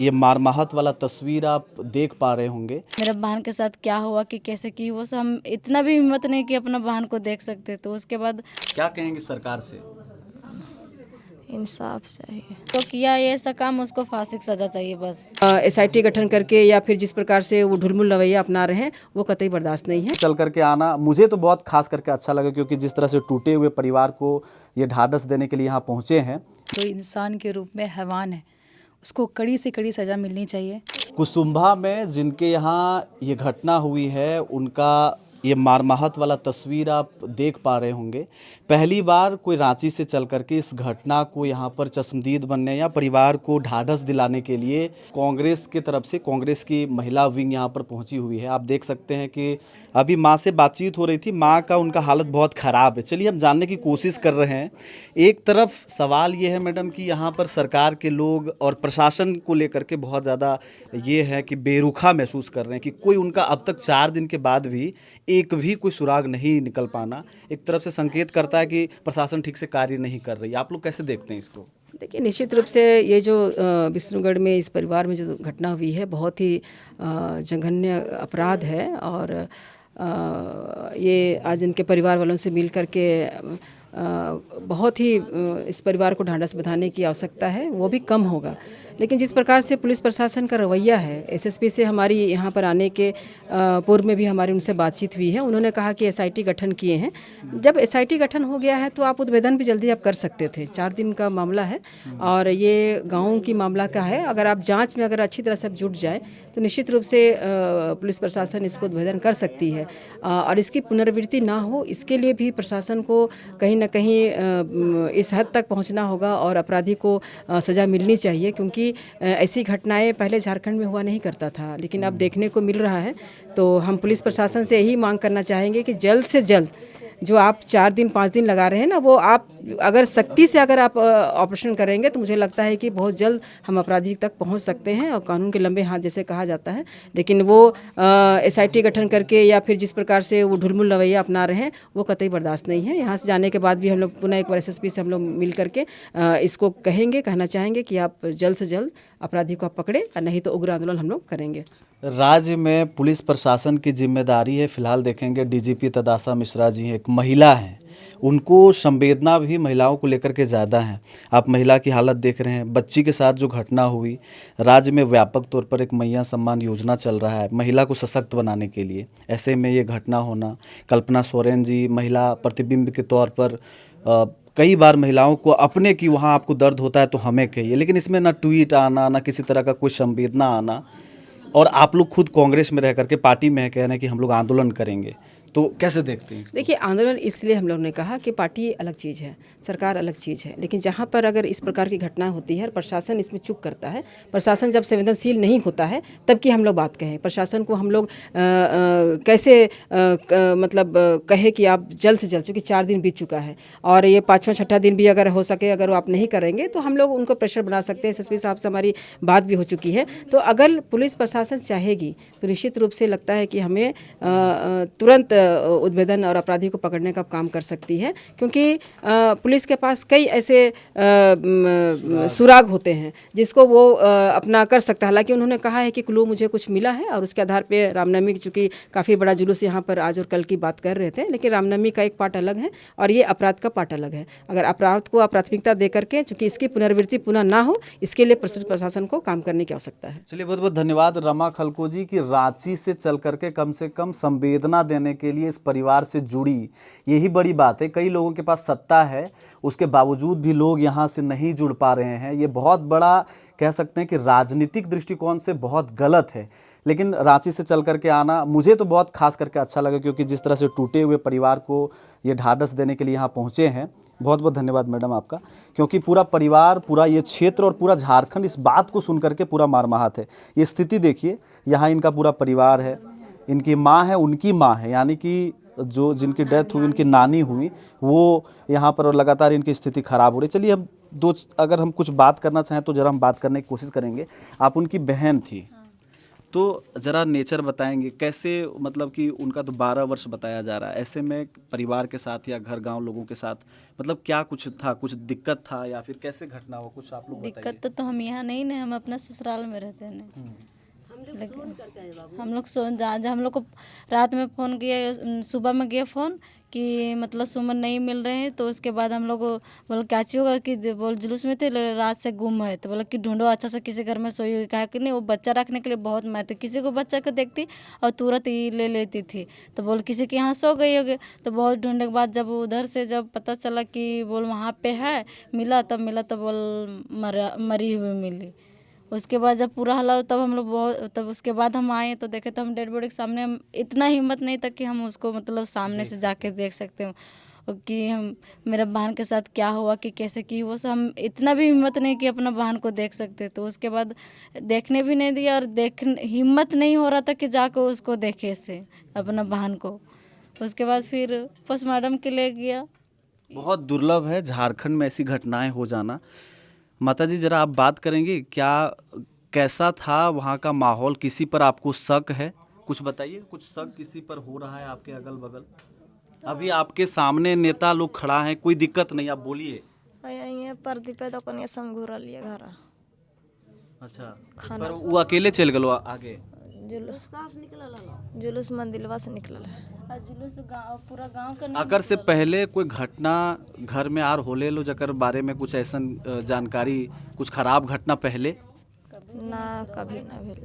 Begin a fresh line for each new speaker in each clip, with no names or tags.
ये मारमाहत वाला तस्वीर आप देख पा रहे होंगे।
मेरा बहन के साथ क्या हुआ कि कैसे की वो सब हम इतना भी हिम्मत नहीं कि अपना बहन को देख सकते। तो उसके बाद
क्या कहेंगे सरकार से?
इंसाफ चाहिए। तो किया ये ऐसा काम, उसको फांसी की सजा चाहिए बस।
एसआईटी गठन करके या फिर जिस प्रकार से वो ढुलमुल रवैया अपना रहे हैं वो कतई बर्दाश्त नहीं है।
चल करके आना मुझे तो बहुत खास करके अच्छा लगा, क्योंकि जिस तरह से टूटे हुए परिवार को ये ढाढ़स देने के लिए यहाँ पहुँचे हैं।
तो इंसान के रूप में हैवान है, उसको कड़ी से कड़ी सज़ा मिलनी चाहिए।
कुसुम्भा में जिनके यहाँ ये घटना हुई है, उनका ये मारमाहत वाला तस्वीर आप देख पा रहे होंगे। पहली बार कोई रांची से चल करके इस घटना को यहाँ पर चश्मदीद बनने या परिवार को ढाढ़स दिलाने के लिए कांग्रेस की तरफ से कांग्रेस की महिला विंग यहाँ पर पहुँची हुई है। आप देख सकते हैं कि अभी माँ से बातचीत हो रही थी, माँ का उनका हालत बहुत ख़राब है। चलिए हम जानने की कोशिश कर रहे हैं। एक तरफ सवाल ये है मैडम कि यहाँ पर सरकार के लोग और प्रशासन को लेकर के बहुत ज़्यादा ये है कि बेरुखा महसूस कर रहे हैं कि कोई उनका अब तक 4 दिन के बाद भी एक भी कोई सुराग नहीं निकल पाना एक तरफ से संकेत करता है कि प्रशासन ठीक से कार्य नहीं कर रही। आप लोग कैसे देखते हैं इसको?
देखिए, निश्चित रूप से ये जो विष्णुगढ़ में इस परिवार में जो घटना हुई है बहुत ही जघन्य अपराध है। और ये आज इनके परिवार वालों से मिल कर के बहुत ही इस परिवार को ढांढस बंधाने की आवश्यकता है, वो भी कम होगा। लेकिन जिस प्रकार से पुलिस प्रशासन का रवैया है, एसएसपी से हमारी यहाँ पर आने के पूर्व में भी हमारी उनसे बातचीत हुई है। उन्होंने कहा कि एसआईटी गठन किए हैं। जब एसआईटी गठन हो गया है तो आप उद्भेदन भी जल्दी आप कर सकते थे। 4 दिन का मामला है और ये गाँव की मामला का है। अगर आप जाँच में अगर अच्छी तरह से जुट जाए तो निश्चित रूप से पुलिस प्रशासन इसको उद्भेदन कर सकती है। और इसकी पुनरावृत्ति ना हो, इसके लिए भी प्रशासन को कहीं ना कहीं इस हद तक पहुंचना होगा और अपराधी को सज़ा मिलनी चाहिए। क्योंकि ऐसी घटनाएं पहले झारखंड में हुआ नहीं करता था, लेकिन अब देखने को मिल रहा है। तो हम पुलिस प्रशासन से यही मांग करना चाहेंगे कि जल्द से जल्द जो आप 4 दिन 5 दिन लगा रहे हैं ना, वो आप अगर सख्ती से अगर आप ऑपरेशन करेंगे तो मुझे लगता है कि बहुत जल्द हम अपराधी तक पहुंच सकते हैं और कानून के लंबे हाथ जैसे कहा जाता है। लेकिन वो एसआईटी गठन करके या फिर जिस प्रकार से वो ढुलमुल रवैया अपना रहे हैं वो कतई बर्दाश्त नहीं है। यहाँ से जाने के बाद भी हम लोग पुनः एक बार एसएसपी से हम लोग मिल करके इसको कहना चाहेंगे कि आप जल्द से जल्द अपराधी को आप पकड़े, और नहीं तो उग्र आंदोलन हम लोग करेंगे।
राज्य में पुलिस प्रशासन की जिम्मेदारी है। फिलहाल देखेंगे डीजीपी तदासा मिश्रा जी हैं, एक महिला हैं, उनको संवेदना भी महिलाओं को लेकर के ज़्यादा है। आप महिला की हालत देख रहे हैं, बच्ची के साथ जो घटना हुई। राज्य में व्यापक तौर पर एक मैया सम्मान योजना चल रहा है महिला को सशक्त बनाने के लिए। ऐसे में ये घटना होना, कल्पना सोरेन जी महिला प्रतिबिंब के तौर पर कई बार महिलाओं को अपने की वहाँ आपको दर्द होता है तो हमें कहिए, लेकिन इसमें ना ट्वीट आना, ना किसी तरह का कोई संवेदना आना। और आप लोग खुद कांग्रेस में रह करके पार्टी में कह रहे हैं कि हम लोग आंदोलन करेंगे, तो कैसे देखते हैं?
देखिए, आंदोलन इसलिए हम लोग ने कहा कि पार्टी अलग चीज़ है, सरकार अलग चीज़ है। लेकिन जहाँ पर अगर इस प्रकार की घटना होती है और प्रशासन इसमें चूक करता है, प्रशासन जब संवेदनशील नहीं होता है तब की हम लोग बात कहें। प्रशासन को हम लोग कैसे मतलब कहे कि आप जल्द से जल्द, चूँकि 4 दिन बीत चुका है और ये 5वां 6ठा दिन भी अगर हो सके, अगर आप नहीं करेंगे तो हम लोग उनको प्रेशर बना सकते हैं। एसएसपी साहब से हमारी बात भी हो चुकी है। तो अगर पुलिस प्रशासन चाहेगी तो निश्चित रूप से लगता है कि हमें तुरंत उद्भेदन और अपराधी को पकड़ने का काम कर सकती है। क्योंकि पुलिस के पास कई ऐसे सुराग होते हैं जिसको वो अपना कर सकता है। हालांकि उन्होंने कहा है कि क्लू मुझे कुछ मिला है और उसके आधार पे रामनवमी, चूँकि काफ़ी बड़ा जुलूस यहाँ पर आज और कल की बात कर रहे थे, लेकिन रामनवमी का एक पार्ट अलग है और ये अपराध का पार्ट अलग है। अगर अपराध को प्राथमिकता दे करके, चूँकि इसकी पुनरावृत्ति पुनः ना हो, इसके लिए प्रशासन को काम करने की आवश्यकता है।
चलिए, बहुत बहुत धन्यवाद रमा खलको जी की रांची से कम संवेदना देने के लिए इस परिवार से जुड़ी। यही बड़ी बात है। कई लोगों के पास सत्ता है, उसके बावजूद भी लोग यहाँ से नहीं जुड़ पा रहे हैं। ये बहुत बड़ा कह सकते हैं कि राजनीतिक दृष्टिकोण से बहुत गलत है। लेकिन रांची से चल करके आना मुझे तो बहुत खास करके अच्छा लगा, क्योंकि जिस तरह से टूटे हुए परिवार को ये ढाढ़स देने के लिए यहाँ पहुँचे हैं। बहुत बहुत धन्यवाद मैडम आपका, क्योंकि पूरा परिवार, पूरा ये क्षेत्र और पूरा झारखंड इस बात को सुन करके पूरा मारमाहत है। ये स्थिति देखिए, यहाँ इनका पूरा परिवार है, इनकी माँ है, उनकी माँ है, यानी कि जो जिनकी डेथ हुई, इनकी नानी हुई, वो यहाँ पर, और लगातार इनकी स्थिति खराब हो रही। चलिए, हम अगर हम कुछ बात करना चाहें तो ज़रा हम बात करने की कोशिश करेंगे। आप उनकी बहन थी, तो ज़रा नेचर बताएंगे कैसे, मतलब कि उनका तो 12 वर्ष बताया जा रहा है, ऐसे में परिवार के साथ या घर गांव लोगों के साथ मतलब क्या कुछ था, कुछ दिक्कत था या फिर कैसे घटना हुआ, कुछ आप लोग बताइए।
दिक्कत तो हम यहाँ नहीं ना, हम अपना ससुराल में रहते हैं ना। हम लोग सो जहाँ हम लोग को रात में फ़ोन किया, सुबह में किया फ़ोन कि मतलब सुमन नहीं मिल रहे हैं। तो उसके बाद हम लोग बोले क्या चीज़ होगा कि बोल जुलूस में थे, रात से गुम है। तो बोला कि ढूंढो अच्छा से किसी घर में सोई हुई, कहा कि नहीं वो बच्चा रखने के लिए बहुत मारती, किसी को बच्चा को देखती और तुरंत ही ले लेती थी। तो बोल किसी के यहाँ सो गई होगी। तो बहुत ढूंढने के बाद जब उधर से जब पता चला कि बोल वहाँ पे है, मिला तब मिला, तो बोल मरी हुई मिली। उसके बाद जब पूरा हला तब हम लोग बहुत, तब उसके बाद हम आए तो देखे तो हम डेड बॉडी के सामने, हम इतना हिम्मत नहीं था कि हम उसको मतलब सामने से जाके देख सकते हो कि हम मेरा बहन के साथ क्या हुआ कि कैसे की वो सब, हम इतना भी हिम्मत नहीं कि अपना बहन को देख सकते। तो उसके बाद देखने भी नहीं दिया और देख हिम्मत नहीं हो रहा था कि जाकर उसको देखे से अपना बहन को। उसके बाद फिर पोस्टमार्टम के लिए गया।
बहुत दुर्लभ है झारखंड में ऐसी घटनाएं हो जाना। माता जी ज़रा आप बात करेंगे क्या, कैसा था वहाँ का माहौल, किसी पर आपको शक है, कुछ बताइए, कुछ शक किसी पर हो रहा है आपके अगल बगल? अभी आपके सामने नेता लोग खड़ा हैं, कोई दिक्कत नहीं, आप बोलिए।
ये प्रदीप तो कनिया समघूरा लिए घर
अच्छा, पर वो अकेले चल गलो आगे?
जुलूस मंदिलवा से निकलल है।
और जुलूस गाँव पूरा गाँव का
अगर से पहले कोई घटना घर में आर होले लो जकर बारे में कुछ ऐसा जानकारी, कुछ खराब घटना पहले?
ना कभी ना भेल।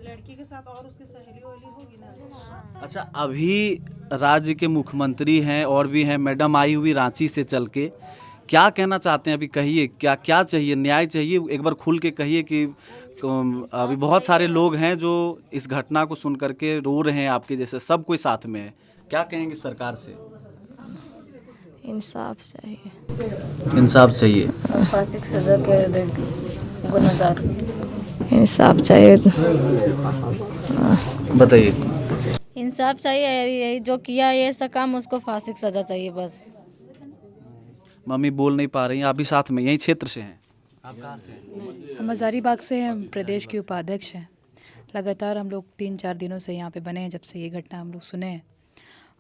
अच्छा, अभी राज्य के मुख्यमंत्री हैं और भी हैं, मैडम आई हुई रांची से चल के, क्या कहना चाहते हैं अभी, कहिए क्या क्या चाहिए, न्याय चाहिए, एक बार खुल के कहिए कि अभी बहुत सारे लोग हैं जो इस घटना को सुन करके रो रहे हैं, आपके जैसे सब कोई साथ में है, क्या कहेंगे सरकार से?
इंसाफ चाहिए।
इंसाफ चाहिए।
फांसी की सजा के गुनहगार
इंसाफ चाहिए।
बताइए।
इंसाफ चाहिए, यही जो किया है ये ऐसा काम उसको फांसी की सजा चाहिए बस।
मम्मी बोल नहीं पा रही हैं, आप भी साथ में यही क्षेत्र से हैं? आप कहाँ से हैं?
हम हज़ारीबाग से हैं, प्रदेश के उपाध्यक्ष हैं। लगातार हम लोग 3-4 दिनों से यहाँ पे बने हैं, जब से ये घटना हम लोग सुने हैं।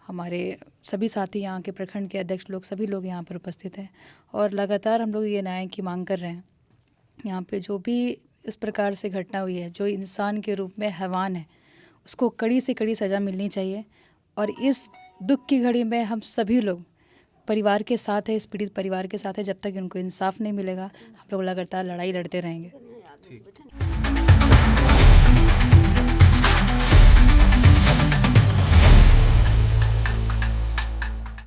हमारे सभी साथी यहाँ के प्रखंड के अध्यक्ष लोग, सभी लोग यहाँ पर उपस्थित हैं और लगातार हम लोग ये न्याय की मांग कर रहे हैं। यहाँ पे जो भी इस प्रकार से घटना हुई है, जो इंसान के रूप में हैवान है, उसको कड़ी से कड़ी सज़ा मिलनी चाहिए। और इस दुख की घड़ी में हम सभी लोग परिवार के साथ है, इस पीड़ित परिवार के साथ है। जब तक उनको इंसाफ नहीं मिलेगा हम लोग लगातार लड़ाई लड़ते रहेंगे।
ठीक।